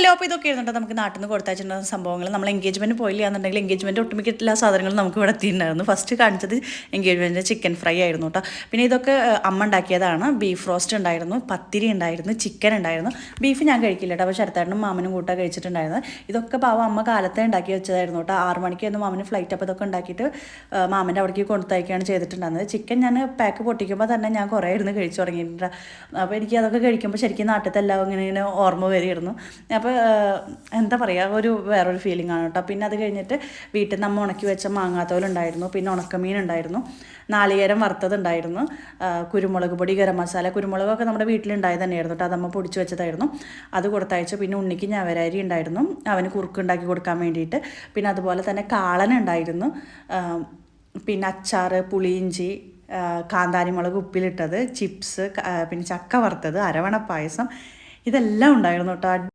Hello, അപ്പോൾ ഇതൊക്കെ ആയിരുന്നുണ്ട് നമുക്ക് നാട്ടിൽ നിന്ന് കൊടുത്തയച്ചിട്ടുള്ള സംഭവങ്ങൾ. നമ്മൾ എൻഗേജ്മെൻറ്റ് പോയില്ല എന്നുണ്ടെങ്കിൽ എൻഗേജ്മെൻറ്റ് ഒട്ടുമിക്ക എല്ലാ സാധനങ്ങളും നമുക്ക് ഇവിടെ എത്തിയിട്ടുണ്ടായിരുന്നു. ഫസ്റ്റ് കാണിച്ചത് എൻഗേജ്മെൻറ്റ് ചിക്കൻ ഫ്രൈ ആയിരുന്നു കേട്ടോ. പിന്നെ ഇതൊക്കെ അമ്മ ഉണ്ടാക്കിയതാണ്. ബീഫ് റോസ്റ്റ് ഉണ്ടായിരുന്നു, പത്തിരി ഉണ്ടായിരുന്നു, ചിക്കൻ ഉണ്ടായിരുന്നു. ബീഫ് ഞാൻ കഴിക്കില്ല കേട്ടോ, അപ്പോൾ ശരത്തേട്ടനും മാമനും കൂട്ടാ കഴിച്ചിട്ടുണ്ടായിരുന്നു. ഇതൊക്കെ പാവം അമ്മ കാലത്തെ ഉണ്ടാക്കി വെച്ചതായിരുന്നു കേട്ടോ. 6 മണിക്കായിരുന്നു മാമന് ഫ്ലൈറ്റ്. അപ്പോൾ ഇതൊക്കെ ഉണ്ടാക്കിയിട്ട് മാമൻ്റെ അവിടേക്ക് കൊടുത്തയക്കുകയാണ് ചെയ്തിട്ടുണ്ടായിരുന്നത്. ചിക്കൻ ഞാൻ പാക്ക് പൊട്ടിക്കുമ്പോൾ തന്നെ ഞാൻ കുറേ ഇരുന്ന് കഴിച്ചു തുടങ്ങിയിട്ടുണ്ട്. അപ്പോൾ എനിക്ക് അതൊക്കെ കഴിക്കുമ്പോൾ ശരിക്കും നാട്ടിലത്തെ എല്ലാം ഇങ്ങനെ ഓർമ്മ വരികയായിരുന്നു. അപ്പോൾ എന്താ പറയുക, വേറൊരു ഫീലിംഗ് ആണ് കേട്ടോ. പിന്നെ അത് കഴിഞ്ഞിട്ട് വീട്ടിൽ നിന്ന് അമ്മ ഉണക്കി വെച്ച മാങ്ങാത്തോലുണ്ടായിരുന്നു, പിന്നെ ഉണക്കമീൻ ഉണ്ടായിരുന്നു, നാളികേരം വറുത്തതുണ്ടായിരുന്നു, കുരുമുളക് പൊടി, ഗരം മസാല. കുരുമുളകൊക്കെ നമ്മുടെ വീട്ടിലുണ്ടായത് തന്നെയായിരുന്നു കേട്ടോ, അതമ്മ പൊടിച്ച് വെച്ചതായിരുന്നു. അത് കൊടുത്തയച്ചു. പിന്നെ ഉണ്ണിക്ക് ഞവരരി ഉണ്ടായിരുന്നു, അവന് കുറുക്കുണ്ടാക്കി കൊടുക്കാൻ വേണ്ടിയിട്ട്. പിന്നെ അതുപോലെ തന്നെ കാളൻ ഉണ്ടായിരുന്നു, പിന്നെ അച്ചാർ, പുളിയിഞ്ചി, കാന്താരിമുളക് ഉപ്പിലിട്ടത്, ചിപ്സ്, പിന്നെ ചക്ക വറുത്തത്, അരവണ പായസം, ഇതെല്ലാം ഉണ്ടായിരുന്നു കേട്ടോ.